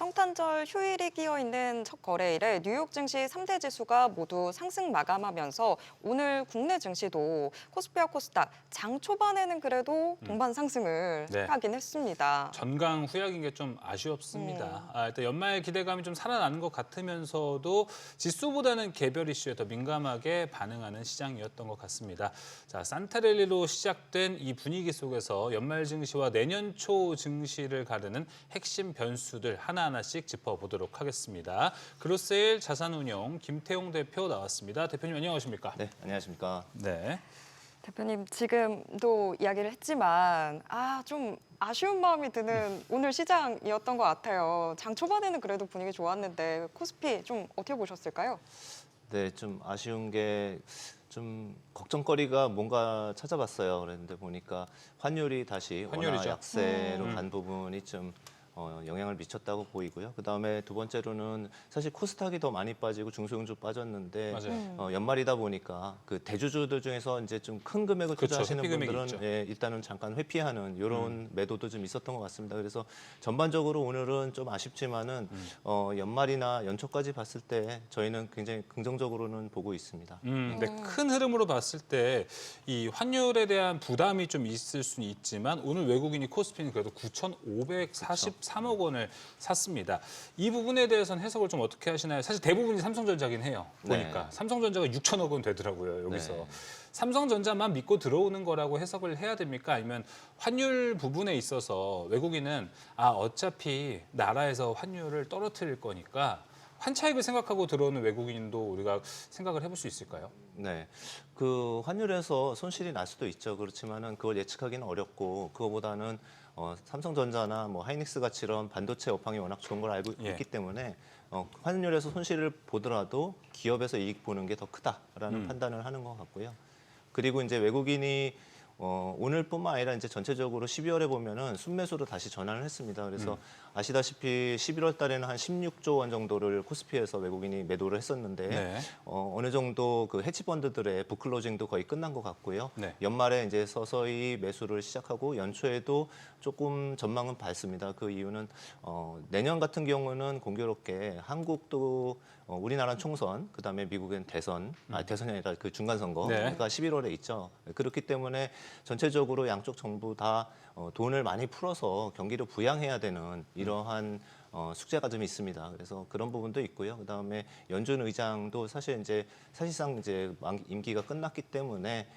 성탄절 휴일이 끼어 있는 첫 거래일에 뉴욕 증시 3대 지수가 모두 상승 마감하면서 오늘 국내 증시도 코스피와 코스닥 장 초반에는 그래도 동반 상승을 네. 하긴 했습니다. 전강 후약인 게 좀 아쉬웠습니다. 일단 연말 기대감이 좀 살아나는 것 같으면서도 지수보다는 개별 이슈에 더 민감하게 반응하는 시장이었던 것 같습니다. 자, 산타랠리로 시작된 이 분위기 속에서 연말 증시와 내년 초 증시를 가르는 핵심 변수들 하나하나씩 짚어보도록 하겠습니다. 그로세일 자산운용 김태용 대표 나왔습니다. 대표님 안녕하십니까? 네, 안녕하십니까. 네. 대표님 지금도 이야기를 했지만 좀 아쉬운 마음이 드는 오늘 시장이었던 것 같아요. 장 초반에는 그래도 분위기 좋았는데 코스피 좀 어떻게 보셨을까요? 네, 좀 아쉬운 게 좀 걱정거리가 뭔가 찾아봤어요. 그랬는데 보니까 환율이 다시 워낙 환율이죠. 약세로 간 부분이 좀 영향을 미쳤다고 보이고요. 그다음에 두 번째로는 사실 코스닥이 더 많이 빠지고 중소형주 빠졌는데 맞아요. 연말이다 보니까 그 대주주들 중에서 이제 좀 큰 금액을 그렇죠. 투자하시는 회피 금액이 분들은 있죠. 예, 일단은 잠깐 회피하는 이런 매도도 좀 있었던 것 같습니다. 그래서 전반적으로 오늘은 좀 아쉽지만은 연말이나 연초까지 봤을 때 저희는 굉장히 긍정적으로는 보고 있습니다. 근데 큰 흐름으로 봤을 때 이 환율에 대한 부담이 좀 있을 수는 있지만 오늘 외국인이 코스피는 그래도 9,543억 원을 샀습니다. 이 부분에 대해서는 해석을 좀 어떻게 하시나요? 사실 대부분이 삼성전자긴 해요. 보니까 네. 삼성전자가 6천억 원 되더라고요. 여기서. 네. 삼성전자만 믿고 들어오는 거라고 해석을 해야 됩니까? 아니면 환율 부분에 있어서 외국인은 어차피 나라에서 환율을 떨어뜨릴 거니까 환차익을 생각하고 들어오는 외국인도 우리가 생각을 해볼 수 있을까요? 네, 그 환율에서 손실이 날 수도 있죠. 그렇지만은 그걸 예측하기는 어렵고 그거보다는 삼성전자나 뭐 하이닉스 같이 이런 반도체 업황이 워낙 좋은 걸 알고 예. 있기 때문에 환율에서 손실을 보더라도 기업에서 이익 보는 게 더 크다라는 판단을 하는 것 같고요. 그리고 이제 외국인이 오늘뿐만 아니라 이제 전체적으로 12월에 보면은 순매수로 다시 전환을 했습니다. 그래서 아시다시피 11월 달에는 한 16조 원 정도를 코스피에서 외국인이 매도를 했었는데 네. 어느 정도 그 헤지펀드들의 북클로징도 거의 끝난 것 같고요. 네. 연말에 이제 서서히 매수를 시작하고 연초에도 조금 전망은 밝습니다. 그 이유는 내년 같은 경우는 공교롭게 한국도 우리나라 총선, 그다음에 미국은 대선, 대선이 아니라 그 중간 선거가 네. 11월에 있죠. 그렇기 때문에 전체적으로 양쪽 정부 다 돈을 많이 풀어서 경기를 부양해야 되는 이러한 숙제가 좀 있습니다. 그래서 그런 부분도 있고요. 그다음에 연준 의장도 사실 이제 사실상 이제 임기가 끝났기 때문에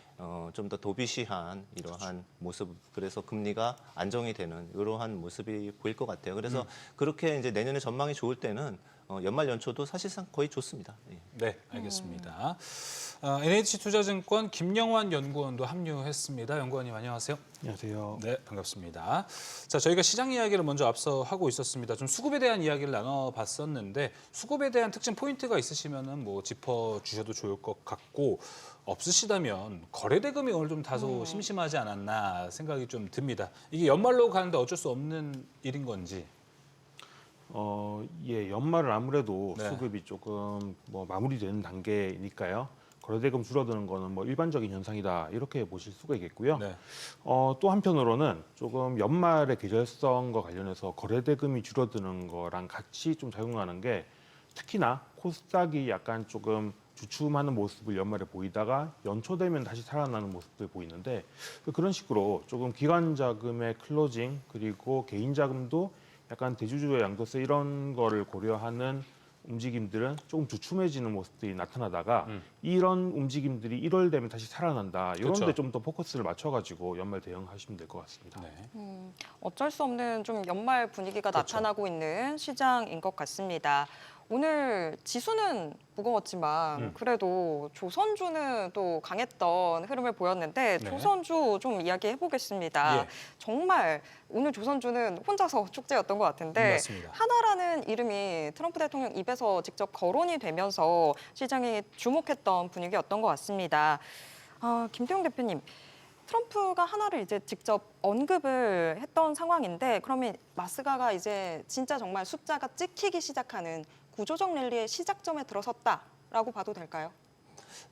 좀 더 도비시한 이러한 모습, 그래서 금리가 안정이 되는 이러한 모습이 보일 것 같아요. 그래서 그렇게 이제 내년에 전망이 좋을 때는 연말 연초도 사실상 거의 좋습니다. 예. 네, 알겠습니다. NH투자증권 김영환 연구원도 합류했습니다. 연구원님 안녕하세요. 안녕하세요. 네, 반갑습니다. 자, 저희가 시장 이야기를 먼저 앞서 하고 있었습니다. 좀 수급에 대한 이야기를 나눠봤었는데 수급에 대한 특징 포인트가 있으시면은 뭐 짚어주셔도 좋을 것 같고 없으시다면 거래 대금이 오늘 좀 다소 심심하지 않았나 생각이 좀 듭니다. 이게 연말로 가는데 어쩔 수 없는 일인 건지. 예, 연말은 아무래도 네. 수급이 조금 뭐 마무리되는 단계니까요. 거래대금 줄어드는 거는 뭐 일반적인 현상이다 이렇게 보실 수가 있겠고요. 네. 또 한편으로는 조금 연말의 계절성과 관련해서 거래대금이 줄어드는 거랑 같이 좀 작용하는 게 특히나 코스닥이 약간 조금 주춤하는 모습을 연말에 보이다가 연초 되면 다시 살아나는 모습을 보이는데 그런 식으로 조금 기관 자금의 클로징 그리고 개인 자금도 약간 대주주의 양도세 이런 거를 고려하는 움직임들은 조금 주춤해지는 모습들이 나타나다가 이런 움직임들이 1월 되면 다시 살아난다. 이런 그렇죠. 데 좀 더 포커스를 맞춰가지고 연말 대응하시면 될 것 같습니다. 네. 어쩔 수 없는 좀 연말 분위기가 그렇죠. 나타나고 있는 시장인 것 같습니다. 오늘 지수는 무거웠지만 그래도 조선주는 또 강했던 흐름을 보였는데 네. 조선주 좀 이야기해 보겠습니다. 예. 정말 오늘 조선주는 혼자서 축제였던 것 같은데 맞습니다. 하나라는 이름이 트럼프 대통령 입에서 직접 거론이 되면서 시장이 주목했던 분위기였던 것 같습니다. 김태용 대표님. 트럼프가 하나를 이제 직접 언급을 했던 상황인데 그러면 마스가가 이제 진짜 정말 숫자가 찍히기 시작하는 구조적 랠리의 시작점에 들어섰다라고 봐도 될까요?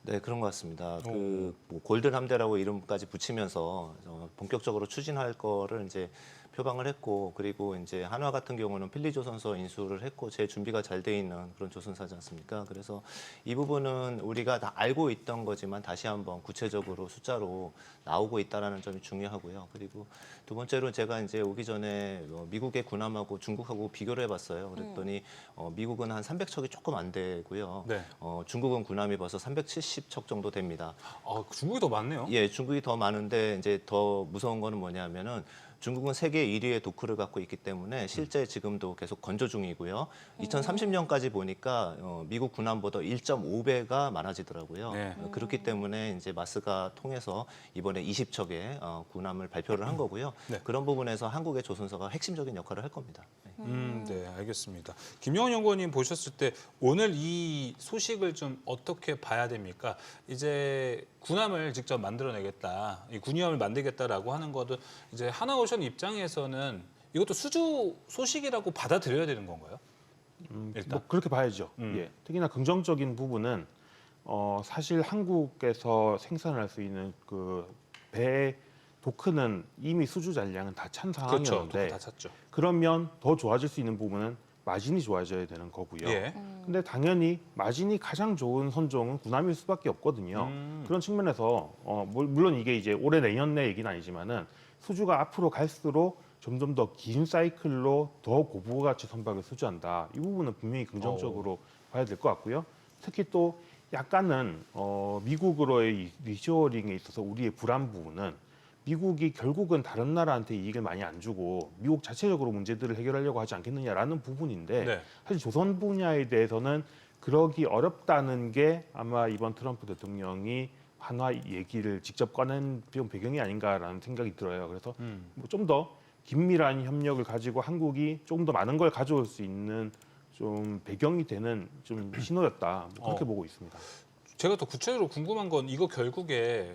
네, 그런 것 같습니다. 뭐 골든 함대라고 이름까지 붙이면서 본격적으로 추진할 거를 이제 표방을 했고 그리고 이제 한화 같은 경우는 필리조선소 인수를 했고 제 준비가 잘 돼 있는 그런 조선사지 않습니까? 그래서 이 부분은 우리가 다 알고 있던 거지만 다시 한번 구체적으로 숫자로 나오고 있다라는 점이 중요하고요. 그리고 두 번째로 제가 이제 오기 전에 미국의 군함하고 중국하고 비교를 해봤어요. 그랬더니 미국은 한 300척이 조금 안 되고요. 네. 중국은 군함이 벌써 370척 정도 됩니다. 중국이 더 많네요. 예, 중국이 더 많은데 이제 더 무서운 거는 뭐냐면은 중국은 세계 1위의 도크를 갖고 있기 때문에 실제 지금도 계속 건조 중이고요. 2030년까지 보니까 미국 군함보다 1.5배가 많아지더라고요. 네. 그렇기 때문에 이제 마스가 통해서 이번에 20척의 군함을 발표를 한 거고요. 네. 그런 부분에서 한국의 조선사가 핵심적인 역할을 할 겁니다. 네. 네, 알겠습니다. 김영원 연구원님 보셨을 때 오늘 이 소식을 좀 어떻게 봐야 됩니까? 이제 군함을 직접 만들어내겠다, 이 군함을 만들겠다라고 하는 것도 이제 하나오션 입장에서는 이것도 수주 소식이라고 받아들여야 되는 건가요? 일단 뭐 그렇게 봐야죠. 예. 특히나 긍정적인 부분은 사실 한국에서 생산할 수 있는 그 배 도크는 이미 수주 잔량은 다 찬 그렇죠. 상황이었는데 다 찼죠. 그러면 더 좋아질 수 있는 부분은 마진이 좋아져야 되는 거고요. 예. 근데 당연히 마진이 가장 좋은 선종은 군함일 수밖에 없거든요. 그런 측면에서 물론 이게 이제 올해 내년 내 얘기는 아니지만은 수주가 앞으로 갈수록 점점 더 긴 사이클로 더 고부가치 선박을 수주한다. 이 부분은 분명히 긍정적으로 봐야 될 것 같고요. 특히 또 약간은 미국으로의 리쇼어링에 있어서 우리의 불안 부분은 미국이 결국은 다른 나라한테 이익을 많이 안 주고 미국 자체적으로 문제들을 해결하려고 하지 않겠느냐라는 부분인데 네. 사실 조선 분야에 대해서는 그러기 어렵다는 게 아마 이번 트럼프 대통령이 한화 얘기를 직접 꺼낸 배경이 아닌가라는 생각이 들어요. 그래서 뭐 좀 더 긴밀한 협력을 가지고 한국이 조금 더 많은 걸 가져올 수 있는 좀 배경이 되는 좀 신호였다. 뭐 그렇게 보고 있습니다. 제가 더 구체적으로 궁금한 건 이거 결국에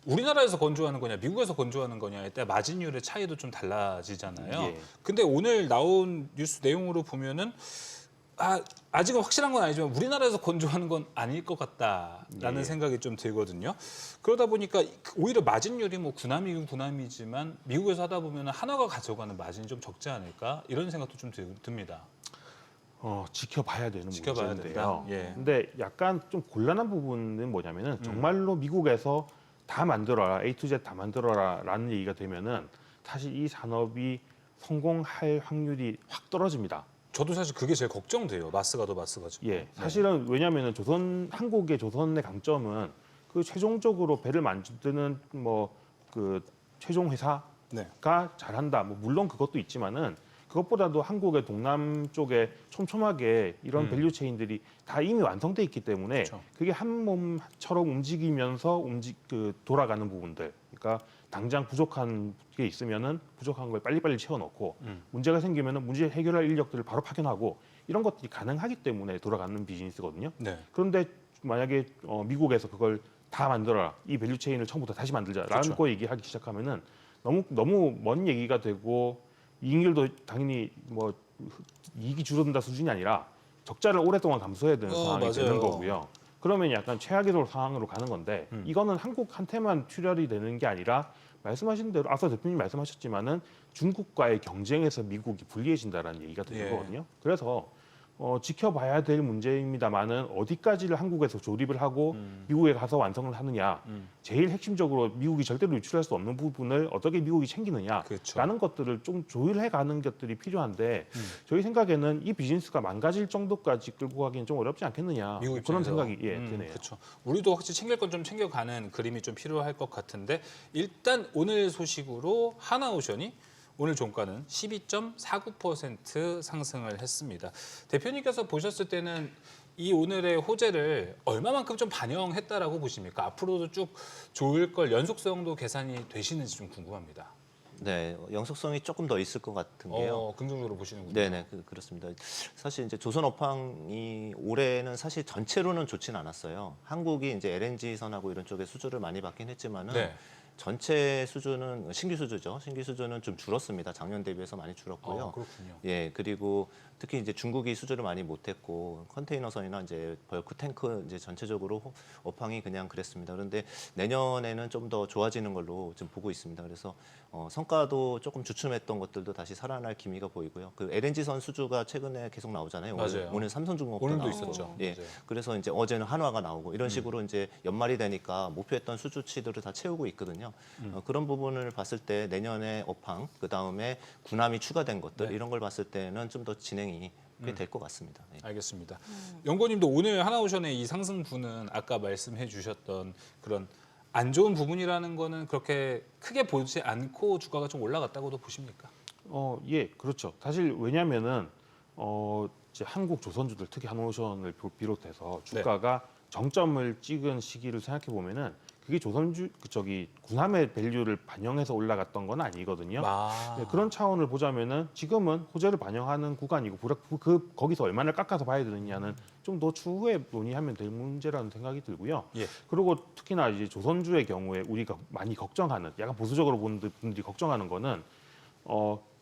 우리나라에서 건조하는 거냐, 미국에서 건조하는 거냐에 따라 마진율의 차이도 좀 달라지잖아요. 예. 근데 오늘 나온 뉴스 내용으로 보면은 아직은 확실한 건 아니지만 우리나라에서 건조하는 건 아닐 것 같다라는 예. 생각이 좀 들거든요. 그러다 보니까 오히려 마진율이 뭐 군함이긴 군함이지만 미국에서 하다 보면 한화가 가져가는 마진이 좀 적지 않을까 이런 생각도 좀 듭니다. 지켜봐야 되는 지켜봐야 문제인데요. 된다. 예. 근데 약간 좀 곤란한 부분은 뭐냐면은 정말로 미국에서 다 만들어라, A to Z 다 만들어라라는 얘기가 되면은 사실 이 산업이 성공할 확률이 확 떨어집니다. 저도 사실 그게 제일 걱정돼요. 마스가 더 마스가죠. 예, 사실은 왜냐하면은 한국의 조선의 강점은 그 최종적으로 배를 만드는 뭐 그 최종 회사가 네. 잘한다. 뭐 물론 그것도 있지만은 그것보다도 한국의 동남 쪽에 촘촘하게 이런 밸류 체인들이 다 이미 완성돼 있기 때문에 그렇죠. 그게 한 몸처럼 움직이면서 돌아가는 부분들. 그러니까 당장 부족한 게 있으면은 부족한 걸 빨리빨리 채워넣고 문제가 생기면은 문제 해결할 인력들을 바로 파견하고 이런 것들이 가능하기 때문에 돌아가는 비즈니스거든요. 네. 그런데 만약에 미국에서 그걸 다 만들어라, 이 밸류 체인을 처음부터 다시 만들자라는 그렇죠. 거 얘기하기 시작하면은 너무 먼 얘기가 되고 이익률도 당연히 뭐 이익이 줄어든다 수준이 아니라 적자를 오랫동안 감수해야 되는 상황이 맞아요. 되는 거고요. 그러면 약간 최악의 상황으로 가는 건데 이거는 한국한테만 출혈이 되는 게 아니라 말씀하신 대로 앞서 대표님 말씀하셨지만은 중국과의 경쟁에서 미국이 불리해진다라는 얘기가 되는 예. 거거든요. 그래서 지켜봐야 될 문제입니다만은 어디까지를 한국에서 조립을 하고 미국에 가서 완성을 하느냐. 제일 핵심적으로 미국이 절대로 유출할 수 없는 부분을 어떻게 미국이 챙기느냐라는 그렇죠. 것들을 좀 조율해가는 것들이 필요한데 저희 생각에는 이 비즈니스가 망가질 정도까지 끌고 가기는 좀 어렵지 않겠느냐. 미국 그런 입장에서. 생각이 드네요. 그렇죠. 우리도 확실히 챙길 건 좀 챙겨가는 그림이 좀 필요할 것 같은데 일단 오늘 소식으로 하나오션이 오늘 종가는 12.49% 상승을 했습니다. 대표님께서 보셨을 때는 이 오늘의 호재를 얼마만큼 좀 반영했다라고 보십니까? 앞으로도 쭉 좋을 걸 연속성도 계산이 되시는지 좀 궁금합니다. 네, 영속성이 조금 더 있을 것 같은 게요. 긍정적으로 보시는군요. 네네, 그렇습니다. 사실 이제 조선 업황이 올해는 사실 전체로는 좋진 않았어요. 한국이 이제 LNG 선하고 이런 쪽에 수주를 많이 받긴 했지만은 네. 전체 수주는 신규 수주죠. 신규 수주는 좀 줄었습니다. 작년 대비해서 많이 줄었고요. 그렇군요. 예, 그리고 특히 이제 중국이 수주를 많이 못했고 컨테이너선이나 이제 벌크 탱크 이제 전체적으로 업황이 그냥 그랬습니다. 그런데 내년에는 좀 더 좋아지는 걸로 좀 보고 있습니다. 그래서 성과도 조금 주춤했던 것들도 다시 살아날 기미가 보이고요. 그 LNG선 수주가 최근에 계속 나오잖아요. 맞아요. 오늘 삼성중공업도 오늘도 나오고. 있었죠. 예. 맞아요. 그래서 이제 어제는 한화가 나오고 이런 식으로 이제 연말이 되니까 목표했던 수주치들을 다 채우고 있거든요. 그런 부분을 봤을 때 내년에 업황, 그 다음에 군함이 추가된 것들 네. 이런 걸 봤을 때는 좀 더 진행이 꽤 될 것 같습니다. 예. 알겠습니다. 연구원님도 오늘 하나오션의 이 상승분은 아까 말씀해 주셨던 그런 안 좋은 부분이라는 거는 그렇게 크게 보지 않고 주가가 좀 올라갔다고도 보십니까? 예, 그렇죠. 사실 왜냐면은 이제 한국 조선주들 특히 한오션을 비롯해서 주가가 정점을 찍은 시기를 생각해 보면은 그게 조선주 군함의 밸류를 반영해서 올라갔던 건 아니거든요. 네, 그런 차원을 보자면은 지금은 호재를 반영하는 구간이고 거기서 얼마나 깎아서 봐야 되느냐는 좀 더 추후에 논의하면 될 문제라는 생각이 들고요. 예. 그리고 특히나 이제 조선주의 경우에 우리가 많이 걱정하는, 약간 보수적으로 보는 분들이 걱정하는 거는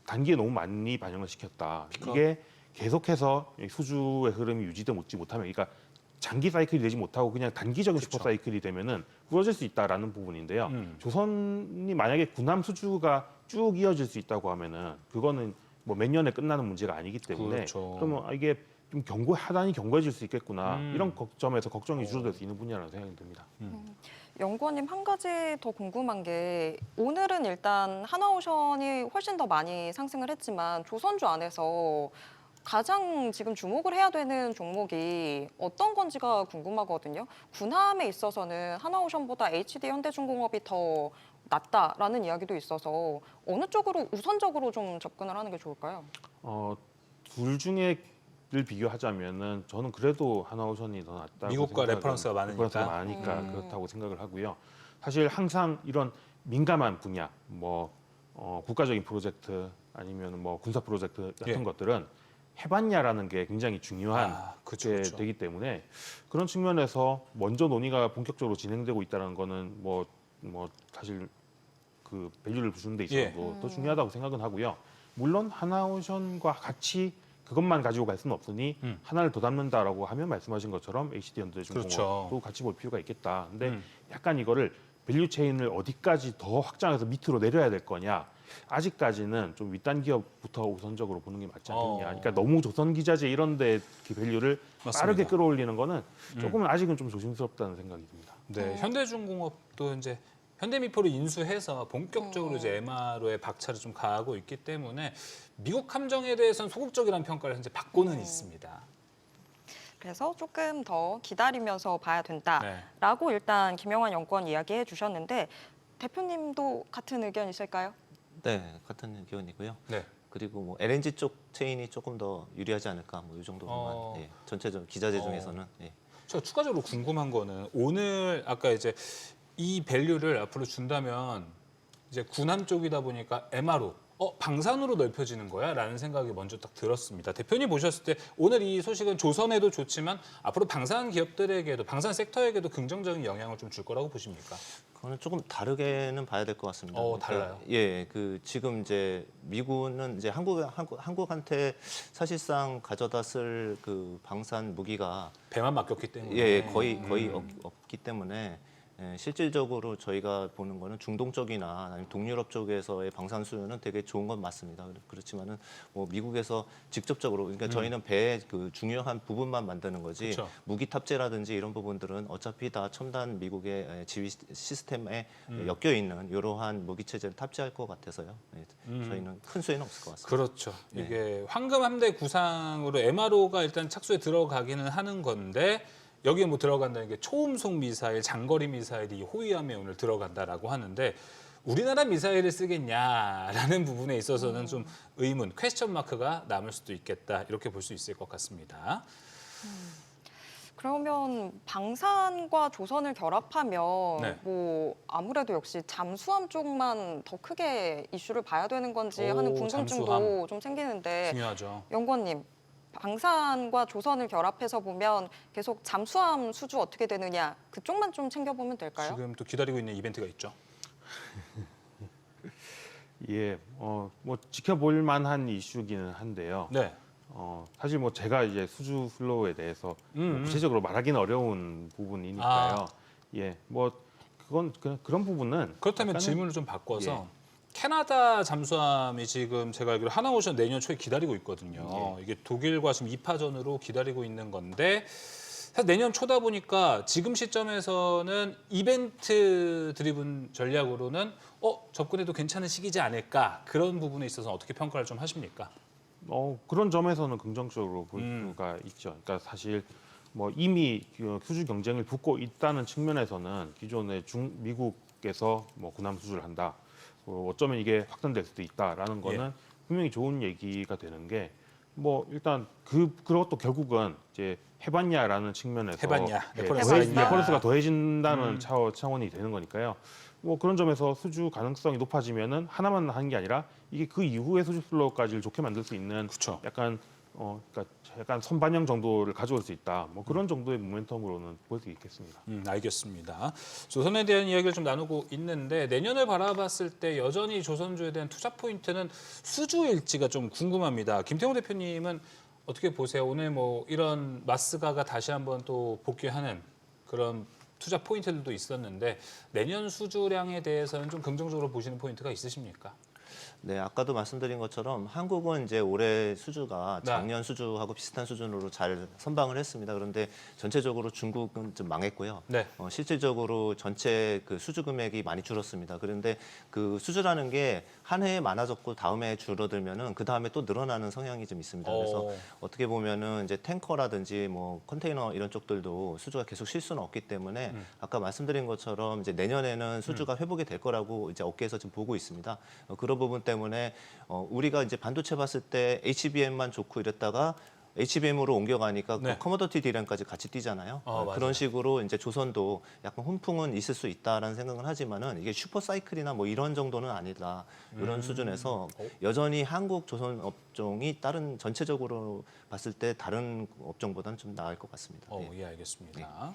단기에 너무 많이 반영을 시켰다. 이게 계속해서 수주의 흐름이 유지되지 못하면, 그러니까 장기 사이클이 되지 못하고 그냥 단기적인 슈퍼 사이클이 되면은 부러질 수 있다라는 부분인데요. 조선이 만약에 군함 수주가 쭉 이어질 수 있다고 하면은 그거는 뭐 몇 년에 끝나는 문제가 아니기 때문에 그렇죠. 그러면 이게 좀 하단이 견고해질 수 있겠구나 이런 점에서 걱정이 줄어들 수 있는 분야라는 생각이 듭니다. 연구원님 한 가지 더 궁금한 게 오늘은 일단 하나오션이 훨씬 더 많이 상승을 했지만 조선주 안에서 가장 지금 주목을 해야 되는 종목이 어떤 건지가 궁금하거든요. 군함에 있어서는 하나오션보다 HD 현대중공업이 더 낫다라는 이야기도 있어서 어느 쪽으로 우선적으로 좀 접근을 하는 게 좋을까요? 둘 중에를 비교하자면은 저는 그래도 하나오션이 더 낫다. 미국과 레퍼런스가 많으니까. 그렇다고 생각을 하고요. 사실 항상 이런 민감한 분야, 국가적인 프로젝트 아니면 뭐 군사 프로젝트 같은 예. 것들은 해봤냐라는 게 굉장히 중요한 그쵸. 게 되기 때문에 그런 측면에서 먼저 논의가 본격적으로 진행되고 있다는 거는 사실 그 밸류를 주는 데 있어서도 더 중요하다고 생각은 하고요. 물론 하나오션과 같이 그것만 가지고 갈 수는 없으니 하나를 더 담는다라고 하면 말씀하신 것처럼 HD 현대중공업도 그렇죠. 같이 볼 필요가 있겠다. 근데 약간 이거를 밸류 체인을 어디까지 더 확장해서 밑으로 내려야 될 거냐. 아직까지는 좀 윗단 기업부터 우선적으로 보는 게 맞지 않겠냐. 그러니까 너무 조선기자재 이런 데 밸류를 맞습니다. 빠르게 끌어올리는 거는 조금은 아직은 좀 조심스럽다는 생각이 듭니다. 네, 현대중공업도 이제 현대미포를 인수해서 본격적으로 이제 MRO에 박차를 좀 가하고 있기 때문에 미국 함정에 대해서는 소극적이라는 평가를 현재 받고는 있습니다. 그래서 조금 더 기다리면서 봐야 된다라고 네. 일단 김영환 연구원 이야기해 주셨는데 대표님도 같은 의견이실까요? 네, 같은 의견이고요. 네. 그리고 뭐 LNG 쪽 체인이 조금 더 유리하지 않을까 뭐 이 정도만 예, 전체적 기자재 중에서는 예. 제가 추가적으로 궁금한 거는 오늘 아까 이제 이 밸류를 앞으로 준다면 이제 군함 쪽이다 보니까 MRO 방산으로 넓혀지는 거야? 라는 생각이 먼저 딱 들었습니다. 대표님 보셨을 때 오늘 이 소식은 조선에도 좋지만 앞으로 방산 기업들에게도 방산 섹터에게도 긍정적인 영향을 좀 줄 거라고 보십니까? 그거는 조금 다르게는 봐야 될 것 같습니다. 달라요? 예, 그 지금 이제 미군은 이제 한국한테 사실상 가져다 쓸 그 방산 무기가 배만 맡겼기 때문에 거의 없기 때문에 실질적으로 저희가 보는 거는 중동 쪽이나 아니면 동유럽 쪽에서의 방산 수요는 되게 좋은 건 맞습니다. 그렇지만은 뭐 미국에서 직접적으로 그러니까 저희는 배의 그 중요한 부분만 만드는 거지 그쵸. 무기 탑재라든지 이런 부분들은 어차피 다 첨단 미국의 지휘 시스템에 엮여 있는 이러한 무기 체제를 탑재할 것 같아서요. 저희는 큰 수혜는 없을 것 같습니다. 그렇죠. 네. 이게 황금 함대 구상으로 MRO가 일단 착수에 들어가기는 하는 건데 여기에 뭐 들어간다는 게 초음속 미사일, 장거리 미사일이 호위함에 오늘 들어간다라고 하는데 우리나라 미사일을 쓰겠냐라는 부분에 있어서는 좀 의문, 퀘스천 마크가 남을 수도 있겠다 이렇게 볼 수 있을 것 같습니다. 그러면 방산과 조선을 결합하면 네. 뭐 아무래도 역시 잠수함 쪽만 더 크게 이슈를 봐야 되는 건지 하는 궁금증도 잠수함. 좀 생기는데 중요하죠. 연구원님 방산과 조선을 결합해서 보면 계속 잠수함 수주 어떻게 되느냐 그쪽만 좀 챙겨보면 될까요? 지금 또 기다리고 있는 이벤트가 있죠. 예, 지켜볼 만한 이슈기는 한데요. 네. 사실 뭐 제가 이제 수주 플로우에 대해서 뭐 구체적으로 말하기는 어려운 부분이니까요. 예, 뭐 그건 그런 부분은 그렇다면 약간은- 질문을 좀 바꿔서 예. 캐나다 잠수함이 지금 제가 알기로 하나오션 내년 초에 기다리고 있거든요. 이게 독일과 지금 2파전으로 기다리고 있는 건데 사실 내년 초다 보니까 지금 시점에서는 이벤트 드리븐 전략으로는 접근해도 괜찮은 시기지 않을까 그런 부분에 있어서 어떻게 평가를 좀 하십니까? 그런 점에서는 긍정적으로 볼 수가 있죠. 그러니까 사실 뭐 이미 수주 경쟁을 붙고 있다는 측면에서는 기존의 미국에서 뭐 군함 수주를 한다. 어쩌면 이게 확산될 수도 있다라는 거는 분명히 좋은 얘기가 되는 게 뭐 일단 그것도 결국은 이제 해봤냐라는 측면에서 해봤냐, 레퍼런스가 레퍼런스가 더해진다는 차원이 되는 거니까요. 뭐 그런 점에서 수주 가능성이 높아지면은 하나만 하는 게 아니라 이게 그 이후의 수주 플로우까지를 좋게 만들 수 있는 그렇죠. 그러니까 약간 선반영 정도를 가져올 수 있다. 뭐 그런 정도의 모멘텀으로는 볼 수 있겠습니다. 알겠습니다. 조선에 대한 이야기를 좀 나누고 있는데 내년을 바라봤을 때 여전히 조선주에 대한 투자 포인트는 수주일지가 좀 궁금합니다. 김태용 대표님은 어떻게 보세요? 오늘 뭐 이런 마스가가 다시 한번 또 복귀하는 그런 투자 포인트들도 있었는데 내년 수주량에 대해서는 좀 긍정적으로 보시는 포인트가 있으십니까? 네, 아까도 말씀드린 것처럼 한국은 이제 올해 수주가 네. 작년 수주하고 비슷한 수준으로 잘 선방을 했습니다. 그런데 전체적으로 중국은 좀 망했고요. 네. 실질적으로 전체 그 수주 금액이 많이 줄었습니다. 그런데 그 수주라는 게 한 해에 많아졌고 다음 해에 줄어들면은 그 다음에 또 늘어나는 성향이 좀 있습니다. 그래서 어떻게 보면은 이제 탱커라든지 뭐 컨테이너 이런 쪽들도 수주가 계속 쉴 수는 없기 때문에 아까 말씀드린 것처럼 이제 내년에는 수주가 회복이 될 거라고 이제 업계에서 지금 보고 있습니다. 그런 부분 때문에 우리가 이제 반도체 봤을 때 HBM만 좋고 이랬다가 HBM으로 옮겨가니까 네. 커머더티 D램까지 같이 뛰잖아요. 맞아요. 그런 식으로 이제 조선도 약간 훈풍은 있을 수 있다라는 생각은 하지만은 이게 슈퍼 사이클이나 뭐 이런 정도는 아니다. 이런 수준에서 여전히 한국 조선 업종이 다른 전체적으로 봤을 때 다른 업종보다는 좀 나을 것 같습니다. 네. 예, 알겠습니다.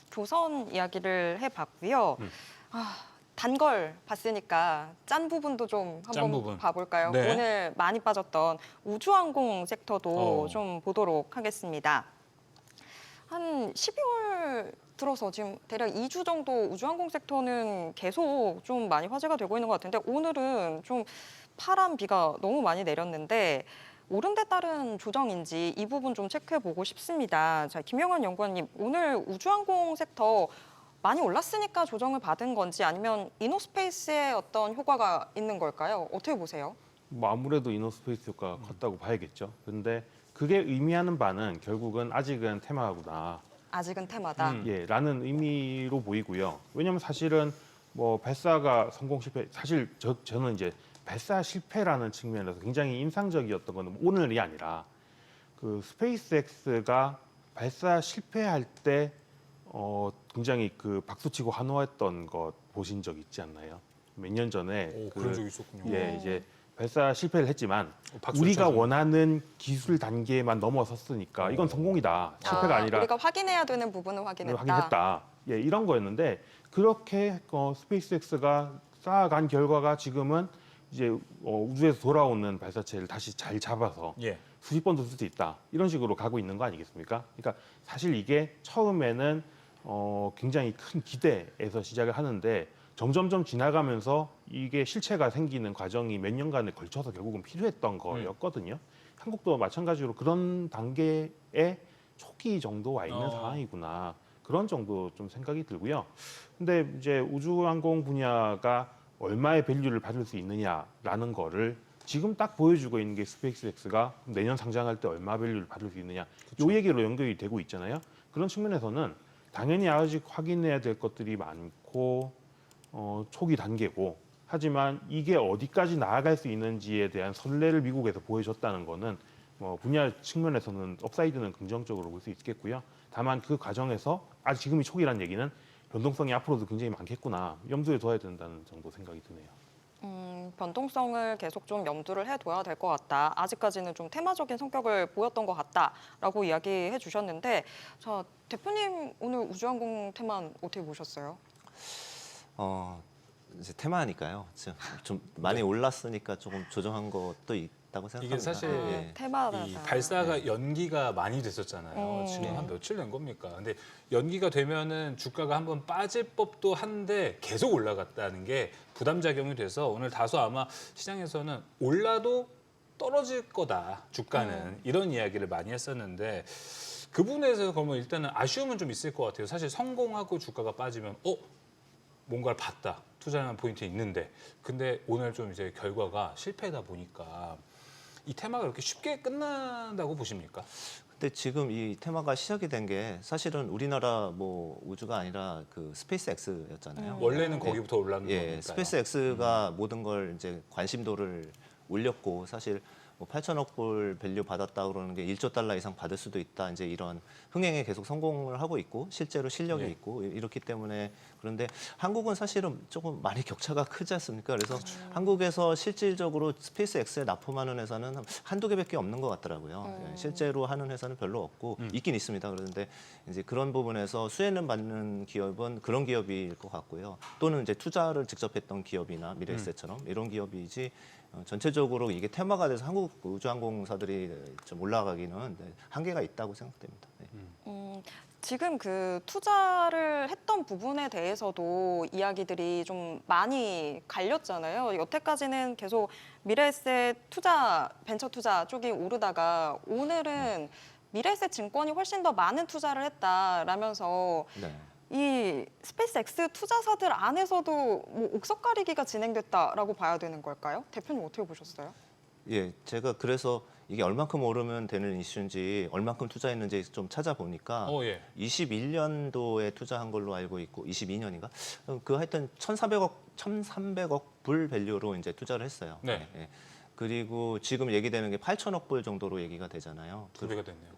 조선 이야기를 해봤고요. 단 걸 봤으니까 짠 부분도 좀 짠 한번 부분. 봐볼까요? 네. 오늘 많이 빠졌던 우주항공 섹터도 좀 보도록 하겠습니다. 한 12월 들어서 지금 대략 2주 정도 우주항공 섹터는 계속 좀 많이 화제가 되고 있는 것 같은데 오늘은 좀 파란 비가 너무 많이 내렸는데 오른 데 따른 조정인지 이 부분 좀 체크해 보고 싶습니다. 자, 김영환 연구원님, 오늘 우주항공 섹터 많이 올랐으니까 조정을 받은 건지 아니면 이노스페이스의 어떤 효과가 있는 걸까요? 어떻게 보세요? 뭐 아무래도 이노스페이스 효과가 컸다고 봐야겠죠. 근데 그게 의미하는 바는 결국은 아직은 테마구나. 아직은 테마다. 라는 의미로 보이고요. 왜냐하면 사실은 뭐 발사가 성공 실패, 사실 저는 이제 발사 실패라는 측면에서 굉장히 인상적이었던 건 오늘이 아니라 그 스페이스X가 발사 실패할 때 굉장히 그 박수치고 환호했던 것 보신 적 있지 않나요? 몇 년 전에 그런 적이 있었군요. 이제 발사 실패를 했지만 박수 우리가 쳐서. 원하는 기술 단계만 넘어섰으니까 이건 성공이다. 실패가 아니라 우리가 확인해야 되는 부분을 확인했다. 확인했다. 이런 거였는데 그렇게 스페이스X가 쌓아간 결과가 지금은 이제 우주에서 돌아오는 발사체를 다시 잘 잡아서 수십 번도 쓸 수 있다. 이런 식으로 가고 있는 거 아니겠습니까? 그러니까 사실 이게 처음에는 굉장히 큰 기대에서 시작을 하는데 점점점 지나가면서 이게 실체가 생기는 과정이 몇 년간에 걸쳐서 결국은 필요했던 거였거든요. 한국도 마찬가지로 그런 단계의 초기 정도 와 있는 상황이구나. 그런 정도 좀 생각이 들고요. 근데 이제 우주항공 분야가 얼마의 밸류를 받을 수 있느냐라는 거를 지금 딱 보여주고 있는 게 스페이스X가 내년 상장할 때 얼마 밸류를 받을 수 있느냐. 이 얘기로 연결이 되고 있잖아요. 그런 측면에서는 당연히 아직 확인해야 될 것들이 많고 초기 단계고 하지만 이게 어디까지 나아갈 수 있는지에 대한 선례를 미국에서 보여줬다는 거는 분야 측면에서는 업사이드는 긍정적으로 볼 수 있겠고요. 다만 그 과정에서 아직 지금이 초기라는 얘기는 변동성이 앞으로도 굉장히 많겠구나 염두에 둬야 된다는 정도 생각이 드네요. 변동성을 계속 좀 염두를 해둬야 될 것 같다. 아직까지는 좀 테마적인 성격을 보였던 것 같다라고 이야기해 주셨는데, 자 대표님 오늘 우주항공 테마는 어떻게 보셨어요? 이제 테마니까요. 좀 많이 올랐으니까 조금 조정한 것도 같다고 생각합니다. 이게 사실 예. 테마다. 이 발사가 연기가 많이 됐었잖아요. 지금 한 며칠 된 겁니까? 근데 연기가 되면은 주가가 한번 빠질 법도 한데 계속 올라갔다는 게 부담작용이 돼서 오늘 다소 아마 시장에서는 올라도 떨어질 거다, 주가는. 이런 이야기를 많이 했었는데 그 부분에서 그러면 일단은 아쉬움은 좀 있을 것 같아요. 사실 성공하고 주가가 빠지면 뭔가를 봤다. 투자하는 포인트 있는데 근데 오늘 좀 이제 결과가 실패다 보니까 이 테마가 그렇게 쉽게 끝난다고 보십니까? 근데 지금 이 테마가 시작이 된 게 사실은 우리나라 뭐 우주가 아니라 그 스페이스 X였잖아요. 원래는 거기부터 올라간 예, 거니까요. 스페이스 X가 모든 걸 이제 관심도를 올렸고 사실 뭐 8천억 불 밸류 받았다 그러는 게 1조 달러 이상 받을 수도 있다. 이제 이런 흥행에 계속 성공을 하고 있고 실제로 실력이 예. 있고 이렇기 때문에 그런데 한국은 사실은 조금 많이 격차가 크지 않습니까? 그래서 한국에서 실질적으로 스페이스 X에 납품하는 회사는 한두 개밖에 없는 것 같더라고요. 예, 실제로 하는 회사는 별로 없고 있긴 있습니다. 그런데 이제 그런 부분에서 수혜는 받는 기업은 그런 기업일 것 같고요. 또는 이제 투자를 직접 했던 기업이나 미래에셋처럼 이런 기업이지 전체적으로 이게 테마가 돼서 한국 우주항공사들이 좀 올라가기는 한계가 있다고 생각됩니다. 네. 지금 그 투자를 했던 부분에 대해서도 이야기들이 좀 많이 갈렸잖아요. 여태까지는 계속 미래에셋 투자, 벤처 투자 쪽이 오르다가 오늘은 미래에셋 증권이 훨씬 더 많은 투자를 했다라면서 네. 이 스페이스 X 투자사들 안에서도 뭐 옥석 가리기가 진행됐다라고 봐야 되는 걸까요? 대표님 어떻게 보셨어요? 예, 제가 그래서 이게 얼만큼 오르면 되는 이슈인지 얼만큼 투자했는지 좀 찾아보니까 예. 21년도에 투자한 걸로 알고 있고 22년인가? 그 하여튼 1,300억 불 밸류로 이제 투자를 했어요. 네. 예. 그리고 지금 얘기되는 게 8천억 불 정도로 얘기가 되잖아요. 2배가 됐네요.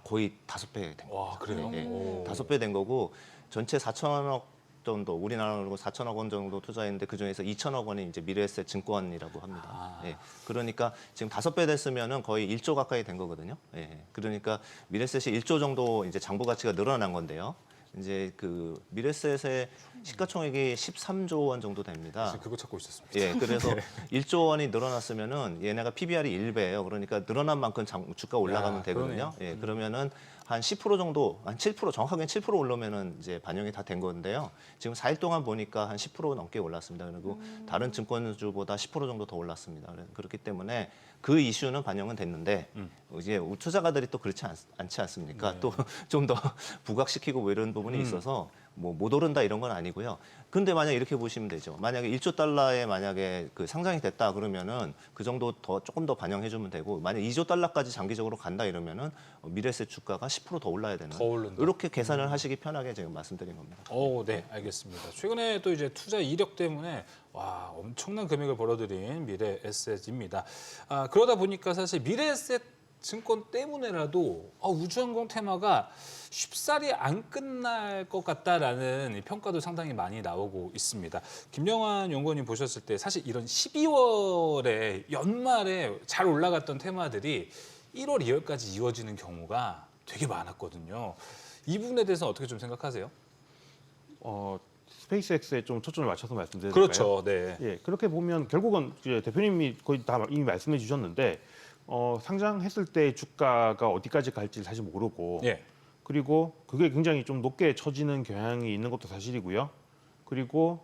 거의 5배 된 거죠. 와, 그래요? 예, 오. 5배 된 거고 전체 4천억 정도 우리나라로 4천억 원 정도 투자했는데 그 중에서 2천억 원이 이제 미래에셋 증권이라고 합니다. 아. 예, 그러니까 지금 5배 됐으면은 거의 1조 가까이 된 거거든요. 예, 그러니까 미래에셋이 1조 정도 이제 장부 가치가 늘어난 건데요. 이제 그 미래에셋의 시가총액이 13조 원 정도 됩니다. 지금 그거 찾고 있었습니다. 예, 그래서 1조 원이 늘어났으면은 얘네가 PBR이 1배예요. 그러니까 늘어난 만큼 주가 올라가면 야, 되거든요. 그러네요. 예, 그러면은 한 10% 정도, 한 7% 정확하게는 7% 올라오면은 이제 반영이 다 된 건데요. 지금 4일 동안 보니까 한 10% 넘게 올랐습니다. 그리고 다른 증권주보다 10% 정도 더 올랐습니다. 그렇기 때문에 그 이슈는 반영은 됐는데 이제 투자가들이 또 그렇지 않지 않습니까? 네. 또 좀 더 부각시키고 뭐 이런 부분이 있어서 뭐 못 오른다 이런 건 아니고요. 근데 만약 이렇게 보시면 되죠. 만약에 1조 달러에 만약에 그 상장이 됐다 그러면은 그 정도 더 조금 더 반영해 주면 되고 만약 2조 달러까지 장기적으로 간다 이러면은 미래에셋 주가가 10% 더 올라야 되는. 더 오른다. 이렇게 계산을 하시기 편하게 지금 말씀드린 겁니다. 네, 알겠습니다. 최근에 또 이제 투자 이력 때문에 와, 엄청난 금액을 벌어들인 미래에셋입니다. 그러다 보니까 사실 미래에셋 증권 때문에라도 우주항공 테마가 쉽사리 안 끝날 것 같다라는 평가도 상당히 많이 나오고 있습니다. 김영환 연구원님 보셨을 때 사실 이런 12월에 연말에 잘 올라갔던 테마들이 1월, 2월까지 이어지는 경우가 되게 많았거든요. 이 부분에 대해서 어떻게 좀 생각하세요? 스페이스X에 좀 초점을 맞춰서 말씀드릴까요? 그렇죠. 네. 예, 그렇게 보면 결국은 이제 대표님이 거의 다 이미 말씀해 주셨는데 상장했을 때 주가가 어디까지 갈지 사실 모르고 예. 그리고 그게 굉장히 좀 높게 처지는 경향이 있는 것도 사실이고요. 그리고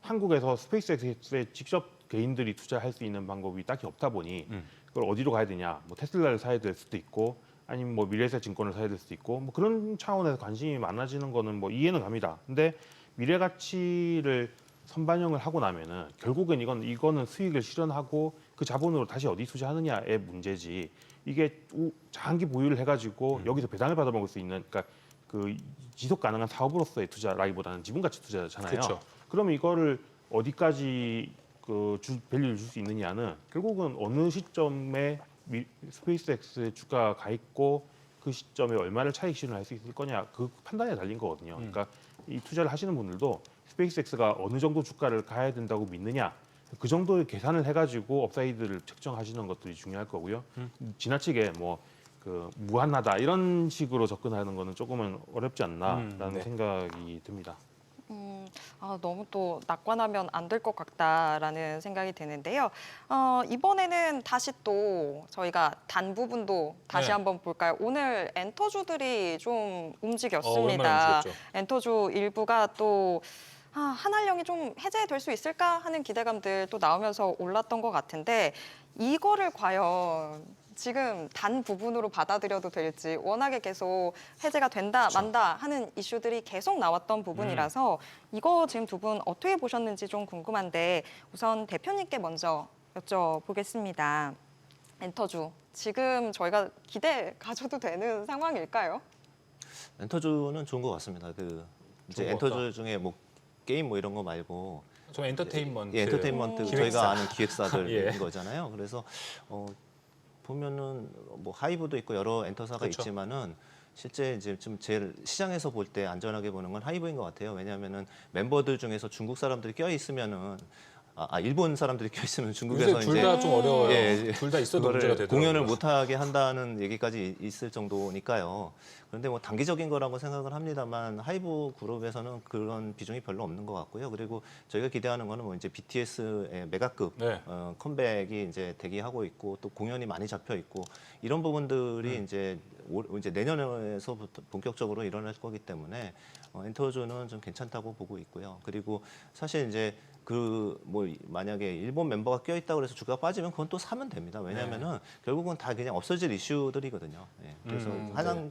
한국에서 스페이스X에 직접 개인들이 투자할 수 있는 방법이 딱히 없다 보니 그걸 어디로 가야 되냐? 뭐 테슬라를 사야 될 수도 있고 아니면 뭐 미래에셋 증권을 사야 될 수도 있고 뭐 그런 차원에서 관심이 많아지는 거는 뭐 이해는 갑니다. 근데 미래 가치를 선반영을 하고 나면은 결국엔 이거는 수익을 실현하고 그 자본으로 다시 어디 투자하느냐의 문제지. 이게 장기 보유를 해가지고 여기서 배당을 받아먹을 수 있는, 그러니까 그 지속 가능한 사업으로서의 투자라기보다는 지분 가치 투자잖아요. 그렇죠. 그러면 이거를 어디까지 그 밸류를 줄 수 있느냐는 결국은 어느 시점에 스페이스X 주가가 가 있고 그 시점에 얼마를 차익 실현할 수 있을 거냐 그 판단에 달린 거거든요. 그러니까 이 투자를 하시는 분들도 스페이스X가 어느 정도 주가를 가야 된다고 믿느냐 그 정도의 계산을 해가지고 업사이드를 책정하시는 것들이 중요할 거고요. 지나치게 뭐 그 무한하다 이런 식으로 접근하는 거는 조금은 어렵지 않나라는 네. 생각이 듭니다. 너무 또 낙관하면 안 될 것 같다라는 생각이 드는데요. 이번에는 다시 또 저희가 단 부분도 다시 네. 한번 볼까요? 오늘 엔터주들이 좀 오랜만에 움직였습니다. 움직였죠. 엔터주 일부가 또 한한령이 좀 해제될 수 있을까 하는 기대감들 또 나오면서 올랐던 것 같은데 이거를 과연 지금 단 부분으로 받아들여도 될지 워낙에 계속 해제가 된다 만다 하는 이슈들이 계속 나왔던 부분이라서 이거 지금 두 분 어떻게 보셨는지 좀 궁금한데 우선 대표님께 먼저 여쭤보겠습니다. 엔터주 지금 저희가 기대 가져도 되는 상황일까요? 엔터주는 좋은 것 같습니다. 이제 좋은 것 같다. 엔터주 중에 뭐 게임 뭐 이런 거 말고 저 엔터테인먼트. 예, 엔터테인먼트 기획사. 저희가 아는 기획사들인 예. 거잖아요. 그래서 보면은 뭐 하이브도 있고 여러 엔터사가 그렇죠. 있지만은 실제 이제 좀 제일 시장에서 볼 때 안전하게 보는 건 하이브인 것 같아요. 왜냐하면은 멤버들 중에서 중국 사람들이 껴 있으면은 일본 사람들이 껴 있으면 중국에서 둘 이제 다 좀 어려워요. 예, 둘 다 있어도 그거를 문제가 되더라고요. 공연을 못 하게 한다는 얘기까지 있을 정도니까요. 그런데 뭐 단기적인 거라고 생각을 합니다만 하이브 그룹에서는 그런 비중이 별로 없는 것 같고요. 그리고 저희가 기대하는 거는 뭐 이제 BTS의 메가급 네. 컴백이 이제 대기하고 있고 또 공연이 많이 잡혀 있고 이런 부분들이 이제 내년에서부터 본격적으로 일어날 거기 때문에 엔터주는 좀 괜찮다고 보고 있고요. 그리고 사실 이제 뭐 만약에 일본 멤버가 껴 있다고 해서 주가가 빠지면 그건 또 사면 됩니다. 왜냐하면은 결국은 다 그냥 없어질 이슈들이거든요. 예. 그래서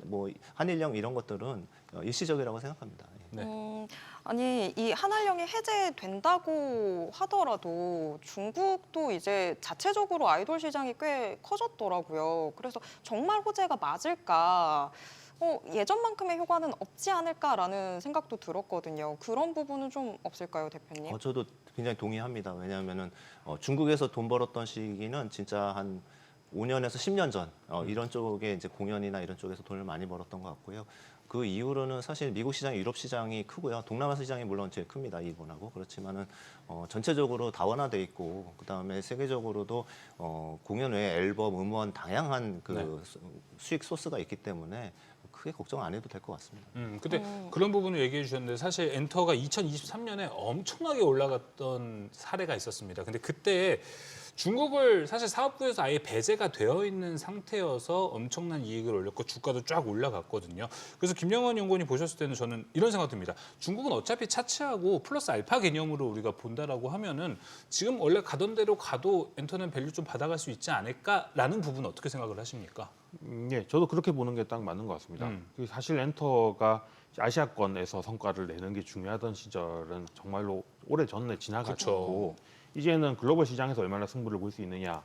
뭐 한일령 이런 것들은 일시적이라고 생각합니다. 예. 네. 아니 이 한한령이 해제된다고 하더라도 중국도 이제 자체적으로 아이돌 시장이 꽤 커졌더라고요. 그래서 정말 호재가 맞을까? 예전만큼의 효과는 없지 않을까라는 생각도 들었거든요. 그런 부분은 좀 없을까요, 대표님? 저도 굉장히 동의합니다. 왜냐하면은 중국에서 돈 벌었던 시기는 진짜 한 5년에서 10년 전 이런 쪽에 이제 공연이나 이런 쪽에서 돈을 많이 벌었던 것 같고요. 그 이후로는 사실 미국 시장, 유럽 시장이 크고요. 동남아 시장이 물론 제일 큽니다. 일본하고 그렇지만은 전체적으로 다원화돼 있고 그 다음에 세계적으로도 공연 외에 앨범, 음원 다양한 수익 소스가 있기 때문에 크게 걱정 안 해도 될 것 같습니다. 근데 그런 부분을 얘기해 주셨는데 사실 엔터가 2023년에 엄청나게 올라갔던 사례가 있었습니다. 근데 그때 중국을 사실 사업부에서 아예 배제가 되어 있는 상태여서 엄청난 이익을 올렸고 주가도 쫙 올라갔거든요. 그래서 김영원 연구원이 보셨을 때는 저는 이런 생각 듭니다. 중국은 어차피 차치하고 플러스 알파 개념으로 우리가 본다라고 하면은 지금 원래 가던 대로 가도 엔터는 밸류 좀 받아갈 수 있지 않을까라는 부분은 어떻게 생각을 하십니까? 예, 저도 그렇게 보는 게 딱 맞는 것 같습니다. 그 사실 엔터가 아시아권에서 성과를 내는 게 중요하던 시절은 정말로 오래 전에 지나갔고 이제는 글로벌 시장에서 얼마나 승부를 볼 수 있느냐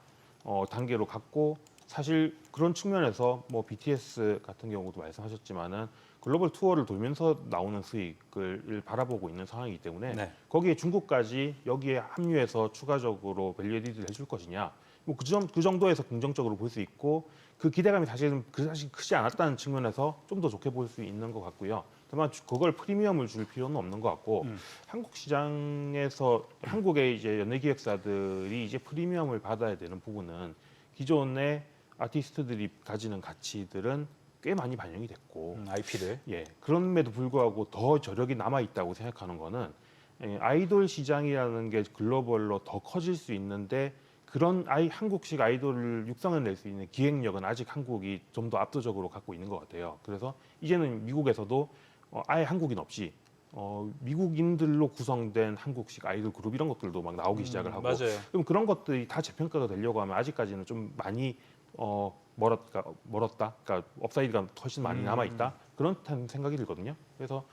단계로 갔고 사실 그런 측면에서 뭐 BTS 같은 경우도 말씀하셨지만은 글로벌 투어를 돌면서 나오는 수익을 바라보고 있는 상황이기 때문에 네. 거기에 중국까지 여기에 합류해서 추가적으로 밸류 에디드를 해줄 것이냐 뭐 그 정도에서 긍정적으로 볼 수 있고 그 기대감이 사실 크지 않았다는 측면에서 좀 더 좋게 볼 수 있는 것 같고요. 다만 그걸 프리미엄을 줄 필요는 없는 것 같고 한국 시장에서 한국의 이제 연예기획사들이 이제 프리미엄을 받아야 되는 부분은 기존의 아티스트들이 가지는 가치들은 꽤 많이 반영이 됐고 IP를. 예, 그럼에도 불구하고 더 저력이 남아 있다고 생각하는 거는 아이돌 시장이라는 게 글로벌로 더 커질 수 있는데 그런 한국식 아이돌을 육성해 낼 수 있는 기획력은 아직 한국이 좀 더 압도적으로 갖고 있는 것 같아요. 그래서 이제는 미국에서도 아예 한국인 없이 미국인들로 구성된 한국식 아이돌 그룹 이런 것들도 막 나오기 시작을 하고 맞아요. 그럼 그런 것들이 다 재평가가 되려고 하면 아직까지는 좀 많이 멀었다. 그러니까 업사이드가 훨씬 많이 남아 있다. 그런 생각이 들거든요. 그래서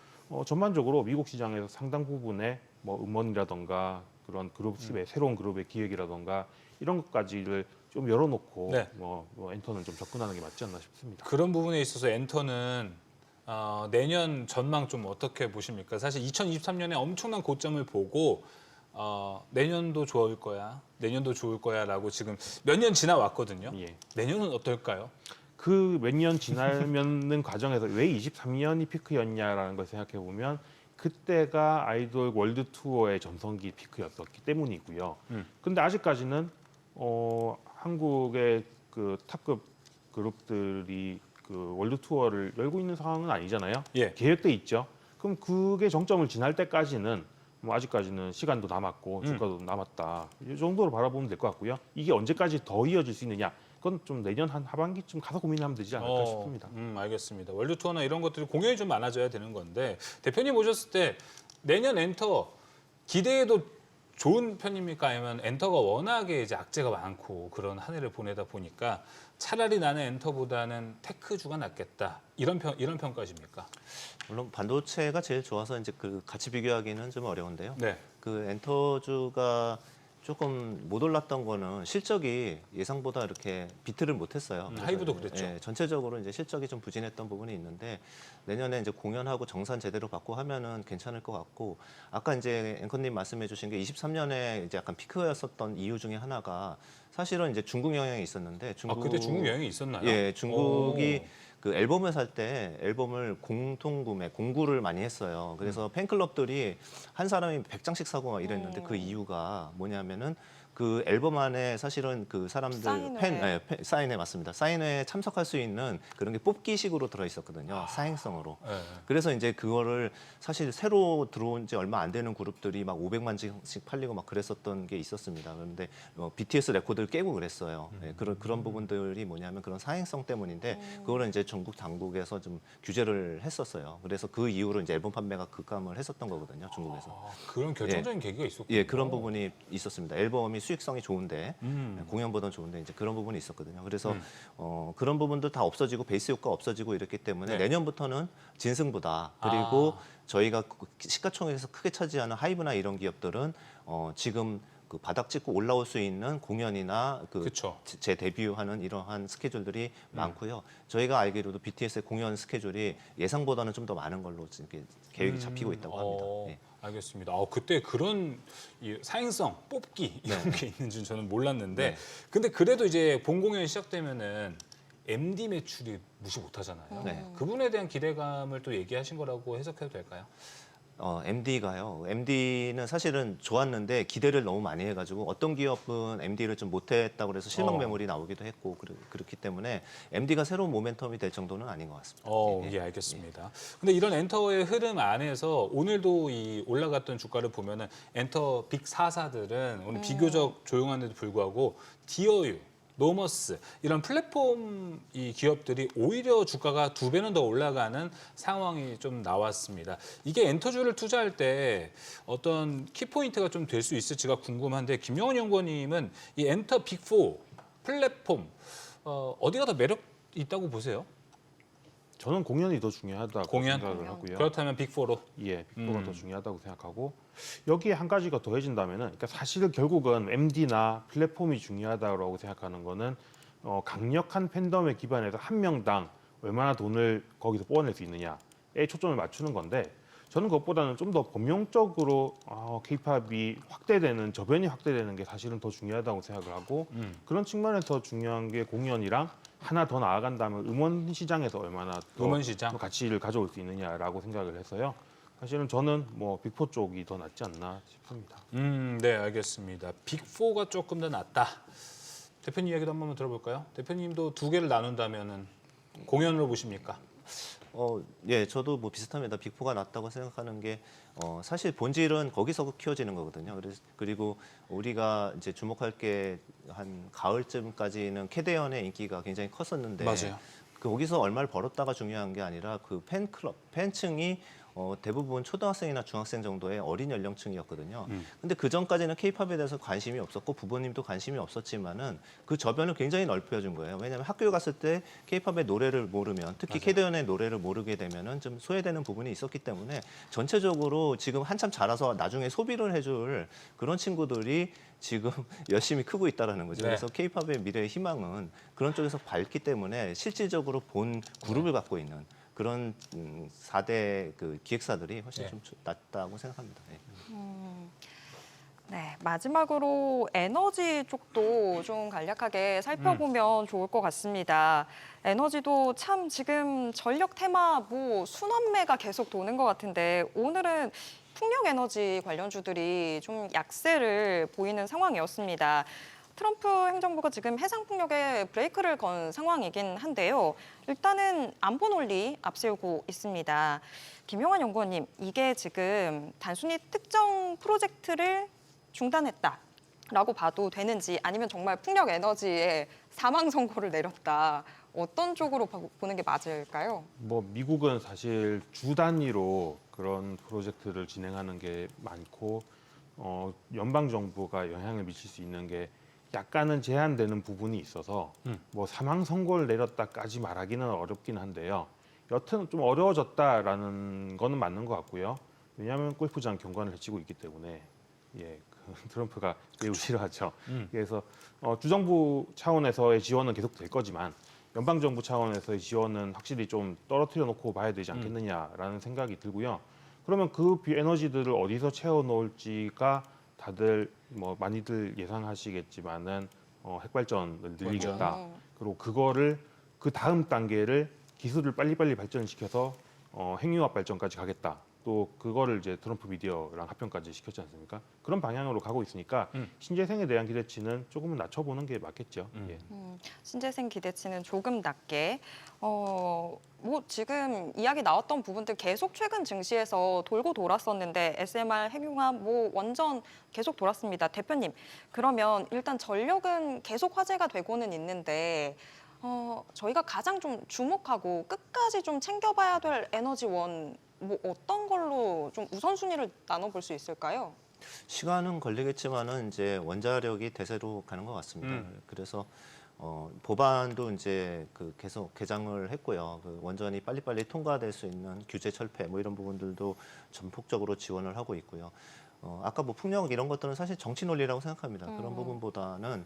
전반적으로 미국 시장에서 상당 부분의 뭐 음원이라던가 그런 그룹의 새로운 그룹의 기획이라던가 이런 것까지를 좀 열어놓고 네. 뭐 엔터는 좀 접근하는 게 맞지 않나 싶습니다. 그런 부분에 있어서 엔터는 내년 전망 좀 어떻게 보십니까? 사실 2023년에 엄청난 고점을 보고 내년도 좋을 거야, 내년도 좋을 거야라고 지금 몇 년 지나왔거든요. 예. 내년은 어떨까요? 그 몇 년 지나는 과정에서 왜 23년이 피크였냐라는 걸 생각해 보면 그때가 아이돌 월드 투어의 전성기 피크였었기 때문이고요. 근데 아직까지는 한국의 그 탑급 그룹들이 그 월드 투어를 열고 있는 상황은 아니잖아요. 예. 계획돼 있죠. 그럼 그게 정점을 지날 때까지는 뭐 아직까지는 시간도 남았고 주가도 남았다. 이 정도로 바라보면 될 것 같고요. 이게 언제까지 더 이어질 수 있느냐? 그건 좀 내년 한 하반기쯤 가서 고민하면 되지 않을까 싶습니다. 알겠습니다. 월드 투어나 이런 것들이 공연이 좀 많아져야 되는 건데 대표님 오셨을 때 내년 엔터 기대해도 좋은 편입니까? 아니면 엔터가 워낙에 이제 악재가 많고 그런 한 해를 보내다 보니까 차라리 나는 엔터보다는 테크주가 낫겠다 이런 평가십니까? 물론 반도체가 제일 좋아서 이제 그 같이 비교하기는 좀 어려운데요. 네. 그 엔터주가 조금 못 올랐던 거는 실적이 예상보다 이렇게 비트를 못했어요. 그래서 하이브도 그랬죠. 예, 전체적으로 이제 실적이 좀 부진했던 부분이 있는데 내년에 이제 공연하고 정산 제대로 받고 하면은 괜찮을 것 같고 아까 이제 앵커님 말씀해주신 게 23년에 이제 약간 피크였었던 이유 중에 하나가 사실은 이제 중국 영향이 있었는데 그때 중국 여행이 있었나요? 예, 중국이 그 앨범을 살 때 앨범을 공통 구매, 공구를 많이 했어요. 그래서 팬클럽들이 한 사람이 100장씩 사고 막 이랬는데 그 이유가 뭐냐면은 그 앨범 안에 사실은 그 사람들 사인회. 사인회 맞습니다. 사인회에 참석할 수 있는 그런 게 뽑기식으로 들어 있었거든요. 사행성으로. 네. 그래서 이제 그거를 사실 새로 들어온 지 얼마 안 되는 그룹들이 막 500만 장씩 팔리고 막 그랬었던 게 있었습니다. 그런데 BTS 레코드를 깨고 그랬어요. 네, 그런 부분들이 뭐냐면 그런 사행성 때문인데 그거를 이제 중국 당국에서 좀 규제를 했었어요. 그래서 그 이후로 이제 앨범 판매가 급감을 했었던 거거든요. 중국에서. 그런 결정적인 계기가 있었군요. 예, 그런 부분이 있었습니다. 앨범이 수익성이 좋은데 공연보다는 좋은데 이제 그런 부분이 있었거든요. 그래서 그런 부분도 다 없어지고 베이스 효과 없어지고 이랬기 때문에 네. 내년부터는 진승보다 그리고 저희가 시가총액에서 크게 차지하는 하이브나 이런 기업들은 지금 그 바닥 찍고 올라올 수 있는 공연이나 그쵸. 제 데뷔하는 이러한 스케줄들이 많고요. 저희가 알기로도 BTS의 공연 스케줄이 예상보다는 좀 더 많은 걸로 이렇게 계획이 잡히고 있다고 합니다. 예. 알겠습니다. 그때 그런 이 사행성, 뽑기 이런 게 있는 줄 저는 몰랐는데 네. 근데 그래도 이제 본 공연이 시작되면은 MD 매출이 무시 못하잖아요. 네. 그분에 대한 기대감을 또 얘기하신 거라고 해석해도 될까요? MD가요. MD는 사실은 좋았는데 기대를 너무 많이 해가지고 어떤 기업은 MD를 좀 못했다고 그래서 실망 매물이 나오기도 했고 그렇기 때문에 MD가 새로운 모멘텀이 될 정도는 아닌 것 같습니다. 예, 알겠습니다. 근데 이런 엔터의 흐름 안에서 오늘도 이 올라갔던 주가를 보면은 엔터 빅 4사들은 오늘 비교적 조용한데도 불구하고 디어유, 노머스 이런 플랫폼 이 기업들이 오히려 주가가 2배는 더 올라가는 상황이 좀 나왔습니다. 이게 엔터주를 투자할 때 어떤 키포인트가 좀 될 수 있을지가 궁금한데 김영원 연구원님은 이 엔터 빅4 플랫폼 어디가 더 매력 있다고 보세요? 저는 공연이 더 중요하다고 공연? 생각을 하고요. 그렇다면 빅4로? 예, 빅4가 더 중요하다고 생각하고 여기에 한 가지가 더해진다면은 그러니까 사실 결국은 MD나 플랫폼이 중요하다고 생각하는 거는 강력한 팬덤에 기반해서 한 명당 얼마나 돈을 거기서 뽑아낼 수 있느냐에 초점을 맞추는 건데 저는 그것보다는 좀 더 범용적으로 K-팝이 확대되는 저변이 확대되는 게 사실은 더 중요하다고 생각을 하고 그런 측면에서 중요한 게 공연이랑 하나 더 나아간다면 음원 시장에서 얼마나 더 음원 시장? 가치를 가져올 수 있느냐라고 생각을 해서요. 사실은 저는 뭐 빅4 쪽이 더 낫지 않나 싶습니다. 네, 알겠습니다. 빅4가 조금 더 낫다. 대표님 이야기도 한번 들어볼까요? 대표님도 두 개를 나눈다면은 공연으로 보십니까? 예, 저도 뭐 비슷합니다. 빅4가 낫다고 생각하는 게 사실 본질은 거기서 키워지는 거거든요. 그리고 우리가 이제 주목할 게 한 가을쯤까지는 캐대언의 인기가 굉장히 컸었는데 맞아요. 거기서 얼마를 벌었다가 중요한 게 아니라 그 팬클럽, 팬층이 대부분 초등학생이나 중학생 정도의 어린 연령층이었거든요. 근데 그 전까지는 케이팝에 대해서 관심이 없었고 부모님도 관심이 없었지만은 그 저변을 굉장히 넓혀준 거예요. 왜냐하면 학교에 갔을 때 케이팝의 노래를 모르면 특히 캐대언의 노래를 모르게 되면은 좀 소외되는 부분이 있었기 때문에 전체적으로 지금 한참 자라서 나중에 소비를 해줄 그런 친구들이 지금 열심히 크고 있다라는 거죠. 네. 그래서 케이팝의 미래의 희망은 그런 쪽에서 밝기 때문에 실질적으로 본 그룹을 갖고 있는 그런 4대 그 기획사들이 훨씬 좀 낫다고 생각합니다. 네. 네, 마지막으로 에너지 쪽도 좀 간략하게 살펴보면 좋을 것 같습니다. 에너지도 참 지금 전력 테마 뭐 순환매가 계속 도는 것 같은데 오늘은 풍력 에너지 관련주들이 좀 약세를 보이는 상황이었습니다. 트럼프 행정부가 지금 해상 폭력에 브레이크를 건 상황이긴 한데요. 일단은 안보 논리 앞세우고 있습니다. 김용환 연구원님, 이게 지금 단순히 특정 프로젝트를 중단했다라고 봐도 되는지, 아니면 정말 풍력 에너지에 사망 선고를 내렸다, 어떤 쪽으로 보는 게 맞을까요? 뭐 미국은 사실 주 단위로 그런 프로젝트를 진행하는 게 많고 연방 정부가 영향을 미칠 수 있는 게 약간은 제한되는 부분이 있어서 뭐 사망 선고를 내렸다까지 말하기는 어렵긴 한데요. 여튼 좀 어려워졌다라는 거는 맞는 것 같고요. 왜냐하면 골프장 경관을 해치고 있기 때문에 트럼프가 매우 싫어하죠. 그래서 주정부 차원에서의 지원은 계속 될 거지만 연방 정부 차원에서의 지원은 확실히 좀 떨어뜨려 놓고 봐야 되지 않겠느냐라는 생각이 들고요. 그러면 그 에너지들을 어디서 채워 넣을지가 다들 뭐 많이들 예상하시겠지만은 핵발전을 늘리겠다. 그렇죠. 그리고 그거를 그 다음 단계를 기술을 빨리빨리 발전시켜서 핵융합 발전까지 가겠다. 또 그거를 이제 트럼프 미디어랑 합병까지 시켰지 않습니까? 그런 방향으로 가고 있으니까 신재생에 대한 기대치는 조금은 낮춰보는 게 맞겠죠. 예. 신재생 기대치는 조금 낮게. 뭐 지금 이야기 나왔던 부분들 계속 최근 증시에서 돌고 돌았었는데 SMR 핵융합 뭐 완전 계속 돌았습니다. 대표님, 그러면 일단 전력은 계속 화제가 되고는 있는데 저희가 가장 좀 주목하고 끝까지 좀 챙겨봐야 될 에너지원 뭐 어떤 걸로 좀 우선순위를 나눠볼 수 있을까요? 시간은 걸리겠지만은 이제 원자력이 대세로 가는 것 같습니다. 그래서 법안도 이제 그 계속 개정을 했고요. 그 원전이 빨리빨리 통과될 수 있는 규제 철폐 뭐 이런 부분들도 전폭적으로 지원을 하고 있고요. 아까 뭐 풍력 이런 것들은 사실 정치 논리라고 생각합니다. 그런 부분보다는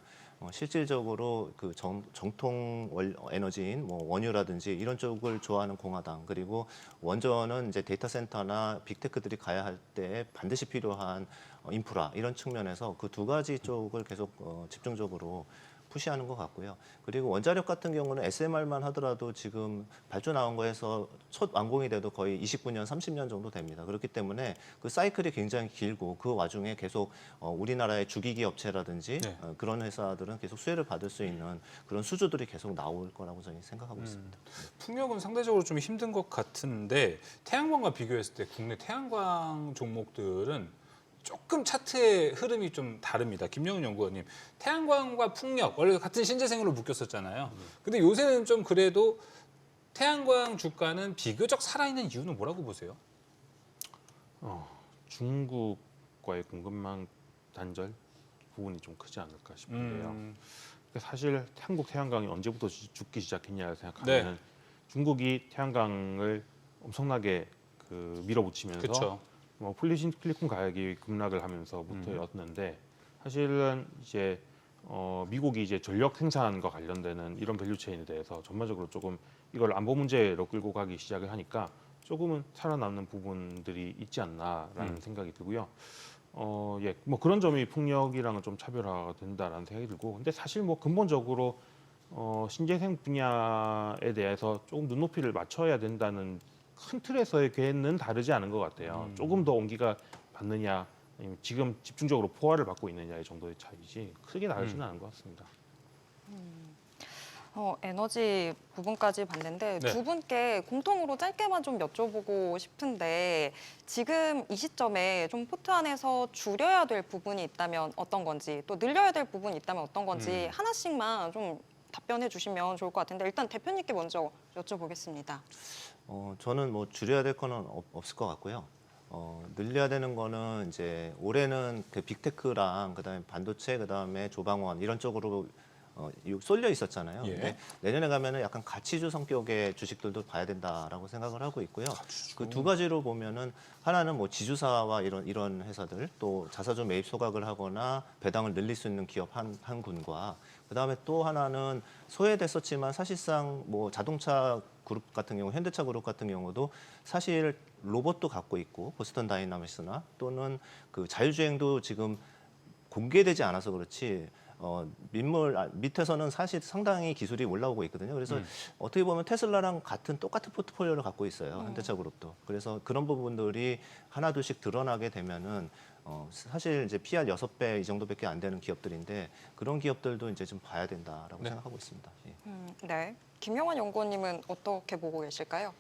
실질적으로 그 정통 에너지인 뭐 원유라든지 이런 쪽을 좋아하는 공화당, 그리고 원전은 이제 데이터 센터나 빅테크들이 가야 할 때 반드시 필요한 인프라 이런 측면에서 그 두 가지 쪽을 계속 집중적으로 푸시하는 것 같고요. 그리고 원자력 같은 경우는 SMR만 하더라도 지금 발주 나온 거에서 첫 완공이 돼도 거의 29년, 30년 정도 됩니다. 그렇기 때문에 그 사이클이 굉장히 길고 그 와중에 계속 우리나라의 주기기 업체라든지 네. 그런 회사들은 계속 수혜를 받을 수 있는 그런 수주들이 계속 나올 거라고 저는 생각하고 있습니다. 풍력은 상대적으로 좀 힘든 것 같은데 태양광과 비교했을 때 국내 태양광 종목들은 조금 차트의 흐름이 좀 다릅니다. 김영훈 연구원님, 태양광과 풍력 원래 같은 신재생으로 묶였었잖아요. 근데 요새는 좀 그래도 태양광 주가는 비교적 살아있는 이유는 뭐라고 보세요? 중국과의 공급망 단절 부분이 좀 크지 않을까 싶은데요. 사실 한국 태양광이 언제부터 죽기 시작했냐 생각하면 네. 중국이 태양광을 엄청나게 밀어붙이면서 그렇죠. 뭐 필리핀 가격이 급락을 하면서부터였는데 사실은 이제 미국이 이제 전력 생산과 관련되는 이런 밸류체인에 대해서 전반적으로 조금 이걸 안보 문제로 끌고 가기 시작을 하니까 조금은 살아남는 부분들이 있지 않나라는 생각이 들고요. 뭐 그런 점이 풍력이랑은 좀 차별화가 된다라는 생각이 들고, 근데 사실 뭐 근본적으로 신재생 분야에 대해서 조금 눈높이를 맞춰야 된다는 큰 틀에서의 궤는 다르지 않은 것 같아요. 조금 더 온기가 받느냐, 아니면 지금 집중적으로 포화를 받고 있느냐의 정도의 차이지 크게 다르지는 않은 것 같습니다. 에너지 부분까지 봤는데 네. 두 분께 공통으로 짧게만 좀 여쭤보고 싶은데 지금 이 시점에 좀 포트 안에서 줄여야 될 부분이 있다면 어떤 건지, 또 늘려야 될 부분이 있다면 어떤 건지 하나씩만 좀 답변해 주시면 좋을 것 같은데 일단 대표님께 먼저 여쭤보겠습니다. 저는 뭐 줄여야 될 거는 없을 것 같고요. 늘려야 되는 거는 이제 올해는 그 빅테크랑 그다음에 반도체, 그다음에 조방원 이런 쪽으로 쏠려 있었잖아요. 예. 근데 내년에 가면은 약간 가치주 성격의 주식들도 봐야 된다라고 생각을 하고 있고요. 그 두 가지로 보면은 하나는 뭐 지주사와 이런 회사들, 또 자사주 매입 소각을 하거나 배당을 늘릴 수 있는 기업 한 군과, 그다음에 또 하나는 소외됐었지만 사실상 뭐 자동차 그룹 같은 경우, 현대차 그룹 같은 경우도 사실 로봇도 갖고 있고 보스턴 다이나믹스나 또는 그 자율주행도 지금 공개되지 않아서 그렇지 밑에서는 사실 상당히 기술이 올라오고 있거든요. 그래서 어떻게 보면 테슬라랑 똑같은 포트폴리오를 갖고 있어요. 현대차 그룹도. 그래서 그런 부분들이 하나둘씩 드러나게 되면은 사실 이제 PR 6배 이 정도밖에 안 되는 기업들인데 그런 기업들도 이제 좀 봐야 된다라고 네. 생각하고 있습니다. 예. 네. 김영환 연구원님은 어떻게 보고 계실까요?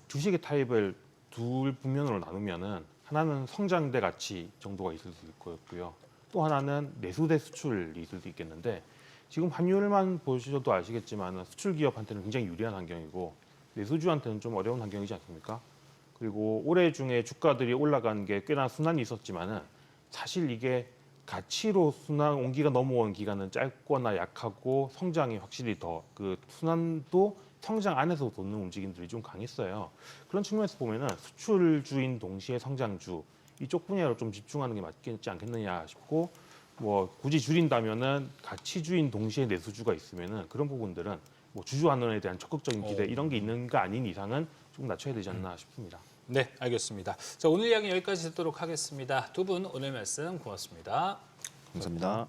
주식의 타입을 둘 분면으로 나누면은 하나는 성장대 가치 정도가 있을 수 있고요. 또 하나는 내수 대 수출이 있을 수 있겠는데 지금 환율만 보셔도 아시겠지만 수출 기업한테는 굉장히 유리한 환경이고 내수주한테는 좀 어려운 환경이지 않습니까? 그리고 올해 중에 주가들이 올라간 게 꽤나 순환이 있었지만은 사실 이게 가치로 순환 온기가 넘어온 기간은 짧거나 약하고 성장이 확실히 더 그 순환도 성장 안에서 돋는 움직임들이 좀 강했어요. 그런 측면에서 보면은 수출주인 동시에 성장주 이쪽 분야로 좀 집중하는 게 맞겠지 않겠느냐 싶고 뭐 굳이 줄인다면은 가치주인 동시에 내수주가 있으면은 그런 부분들은 뭐 주주환원에 대한 적극적인 기대 이런 게 있는 거 아닌 이상은 좀 낮춰야 되지 않나 싶습니다. 네, 알겠습니다. 자, 오늘 이야기 여기까지 듣도록 하겠습니다. 두 분 오늘 말씀 고맙습니다. 감사합니다.